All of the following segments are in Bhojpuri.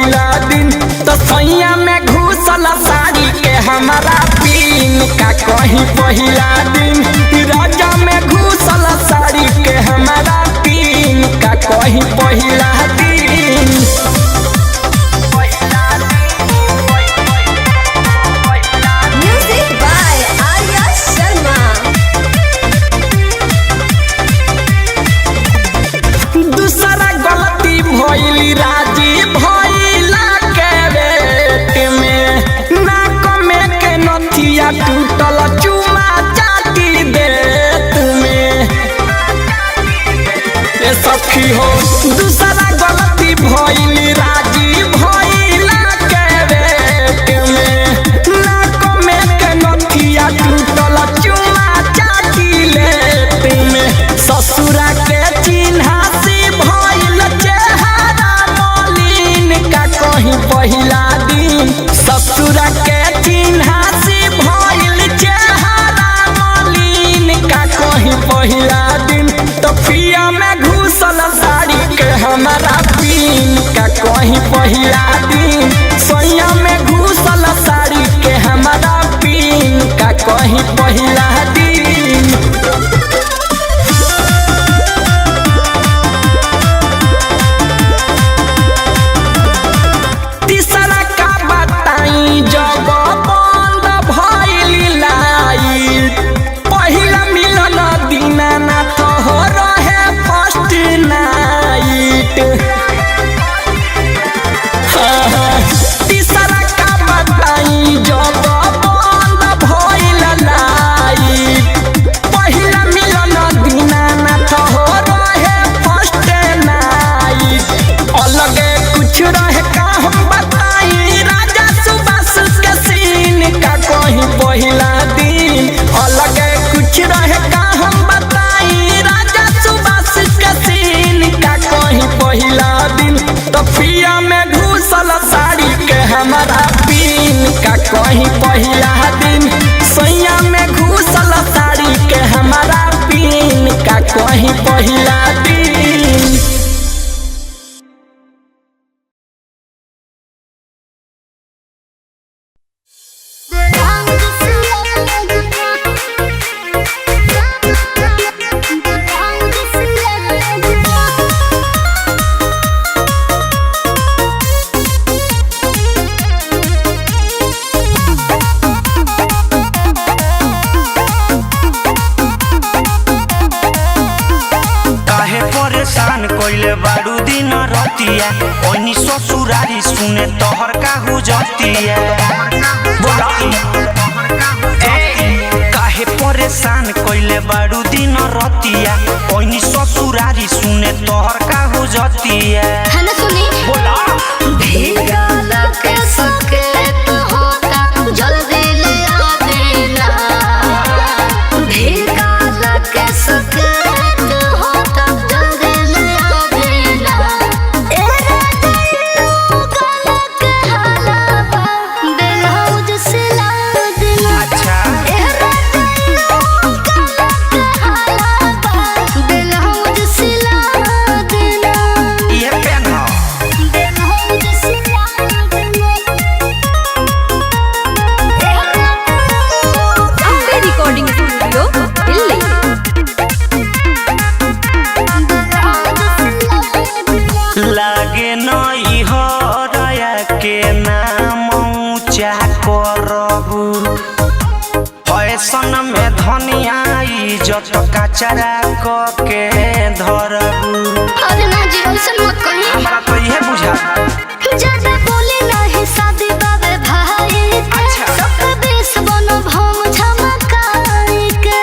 पहिला दिन तो सैया में घुसल साड़ी के हमारा पीन का कहीं पहिला दिन राजा में घुसल साड़ी के हमारा पीन का कहीं पहिला दिन। Music by Arya Sharma. दूसरा गलती भइली राजी भइला के बेट में नाक में के नथिया टूटल चुमा चाटी दे तुम्हें ए सखी हो। दूसरा गलती भइली राजी भइला के बेट में नाक में के नथिया टूटल चुमा चाटी ले तुम्हें ससुरा के चिन्हा पहिला दिन ससुरा के चिन्हा से भइल चेहरा मलिन का कहीं पहिला दिन तो पिया में घुसल साड़ी के हमारा पीन का कहीं पहिला दिन सोया में घुसल साड़ी के हमारा पीन का कहीं पहिला दिन। पहिला दिन अलग कुछ रहे का हम बताई राजा सुबास के सीन का कहीं पहिला दिन तो पिया में घुसल साड़ी के हमारा पीन का कहीं पहिला दिन सैया में घुसल साड़ी के हमारा पीन का कहीं पहिला दिन। कोइले बारू दिन रतिया ओनी ससुरारी सुने तोहर का हुजतिया काहे परेशान कोइले बारू दिन रतिया ओनी ससुरारी सुने तोहर का हुजतिया है ना सुनी बोला भीगा लगे सके तो होता जल्दी ले आ देना भीगा लगे सके लागे नई हरया के नाम ऊंचा करबू फैशन में धनिया इज्जत कचरा क के धरबू। अरे ना जी ऐसा मत कही हमरा तो इहे बुझा ज्यादा बोले नहीं शादी बाबे भाई अच्छा सब बेस बनो भम झमकाई के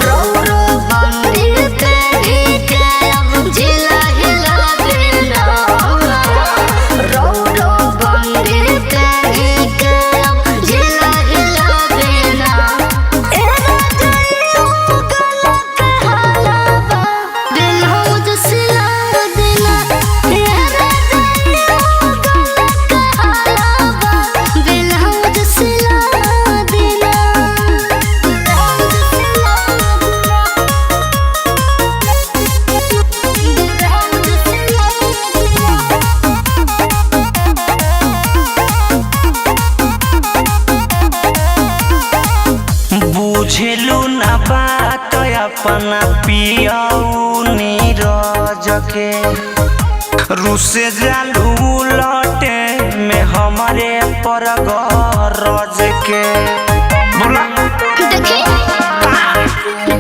रो रो बंदी पे ही के अब जिला हिला देना रो रो बंदी पे ही के अब जिला हिला देना ए राजा गला के हलावा अपना पियाऊ नीरज के रुसे जालू लौटे में हमारे पर गरज के बोला देखी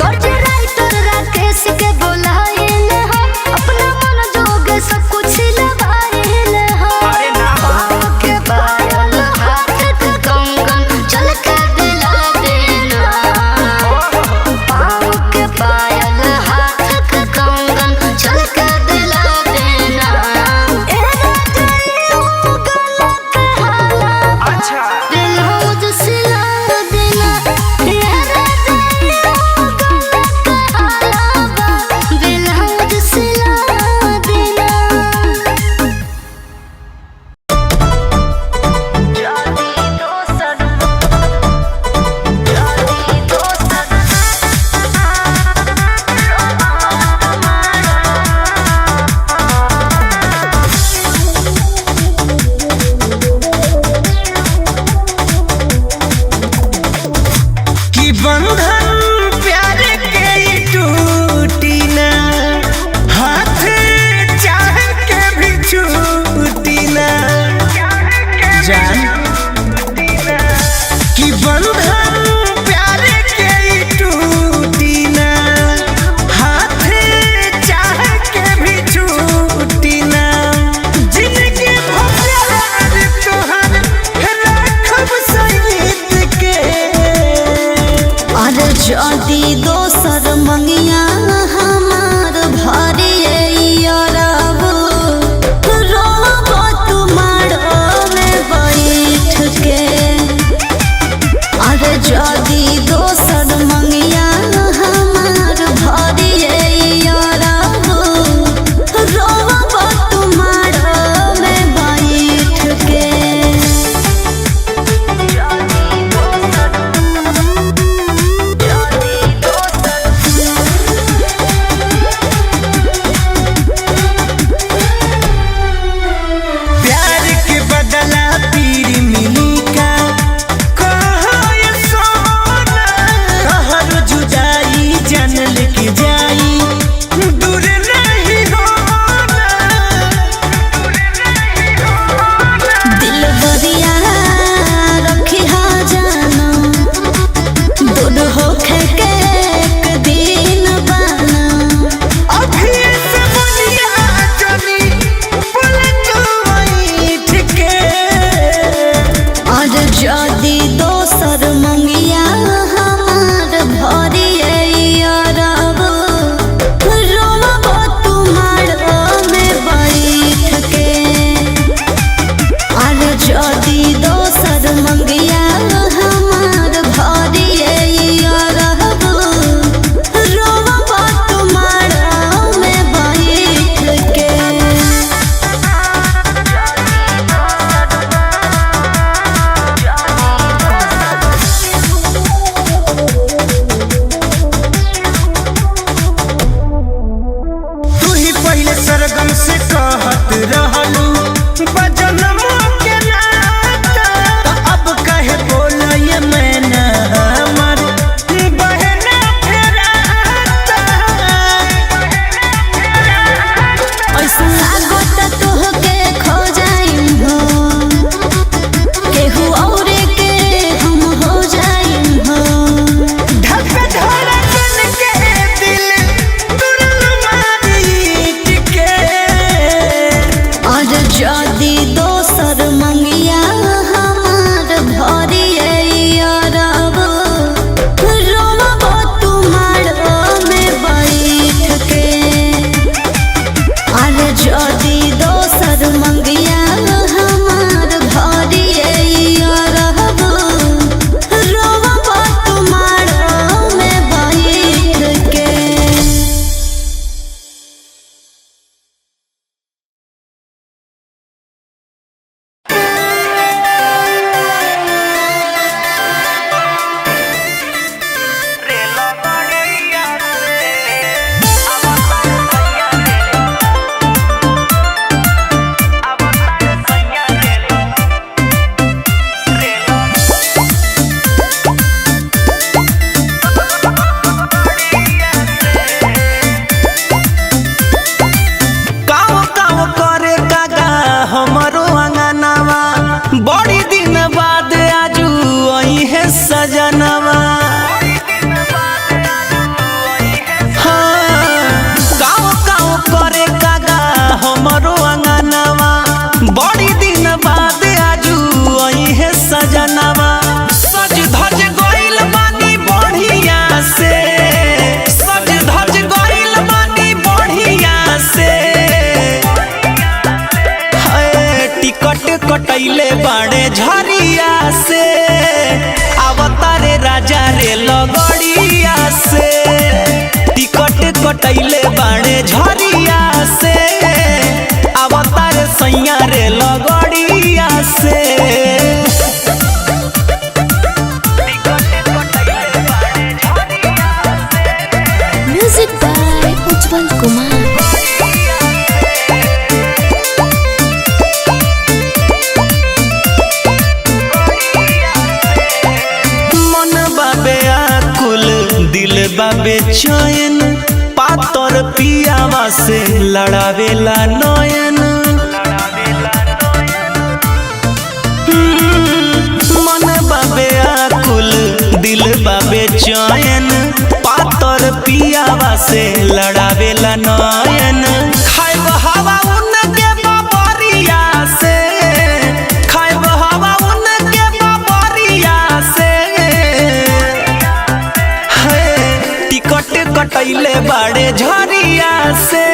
दर्जी राइटर राकेश के बोलाइल हो अपना मन जोगे सब कुछ लगाइल हो अरे ना पाँव के पायल हाथ के कंगन चल के दिला देना पाँव के पायल हाथ के कंगन चल के दिला देना ए राजा गला के हाला अच्छा दिल हो जो सिला देना कटैले बाड़े झरिया से अवतारे राजा रे लगड़िया से टिकट कटैले बाड़े झरिया से अवतार सैया रे लगड़िया से म्यूजिक बाय उज्जवल कुमार। मन बाबे आकुल दिल बाबे चैन पातर पियावा से लड़ावेला नयन मन बाबे आकुल दिल बाबे चैन पातर पियावा से लड़ावेला नयन खाइब हवा उनके बाबरिया से खाइब हवा उनके बाबरिया से टिकट कटैले बाड़े झरिया से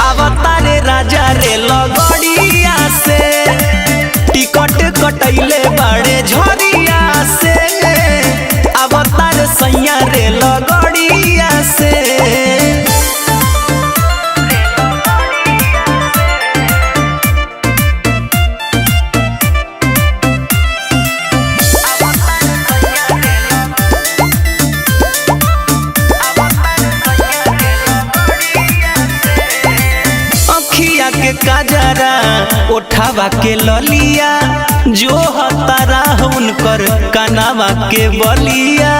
अवतारे राजा रे लगड़िया से टिकट कटैले बाड़े झरिया से अवतार सैया रे लगड़िया से अखिया के काजरा ओठावा के ललिया जो हतारा उनकर कनावा के बलिया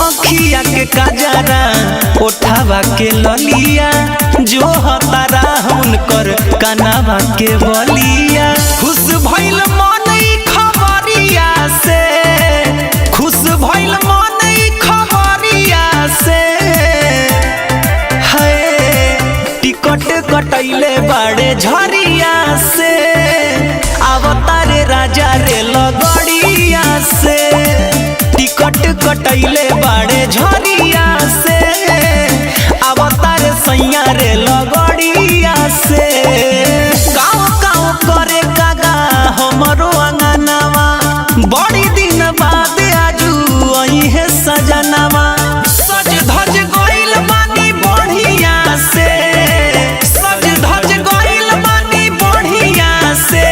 अखिया के काजरा ओठावा के ललिया जो हतारा उनकर कनावा के बलिया खुश भइल मन ई खबरिया से खुश भइल मन ई खबरिया से टिकट कटैले बाड़े झरिया से अवतारे राजा रे लगड़िया से टिकट कटैले बाड़े झरिया से अवतार सैया रे लगड़िया से गाँव गाँव करे कागा हमरो अंगनावा बड़ी दिन बाद आजू आई है सजनावा सज धज गइल बानी बढ़िया से सज धज गइल बानी बढ़िया से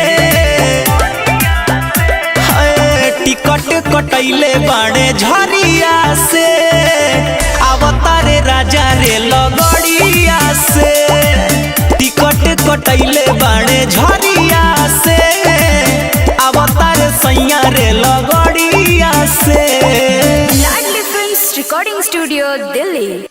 टिकट कटैले बाड़े झरिया से अवतारे राजा रे लगड़िया से टिकट कटैले बाड़े झरिया से अवतार सैया रे लगड़िया से। लाडली फिल्म्स रिकॉर्डिंग स्टूडियो दिल्ली।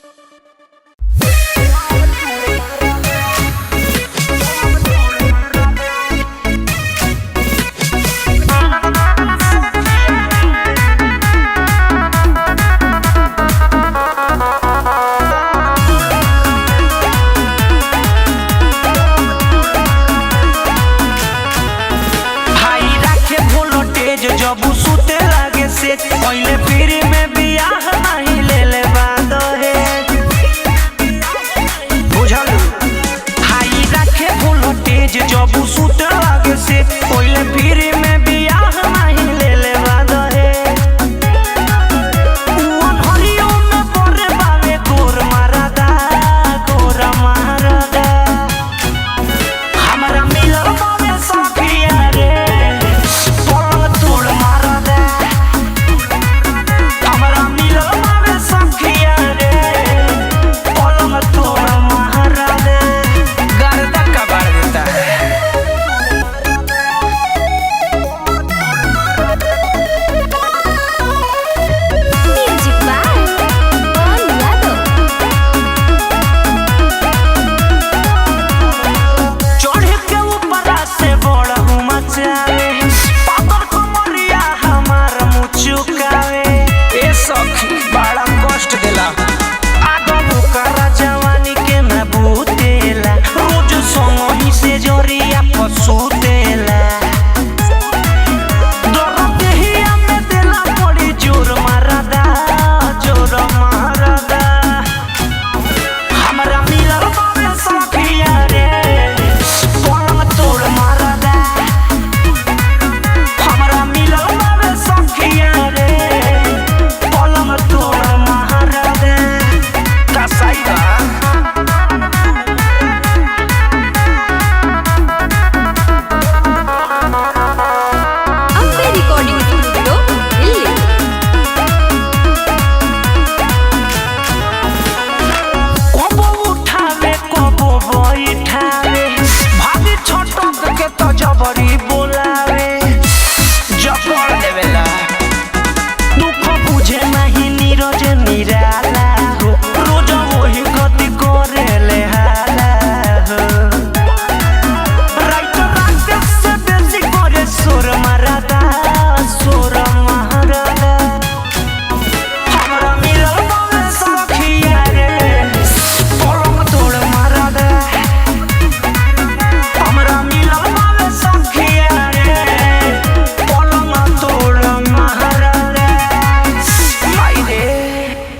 भाई राखे वोल्टेज जब सुते लागे से पहले फिर में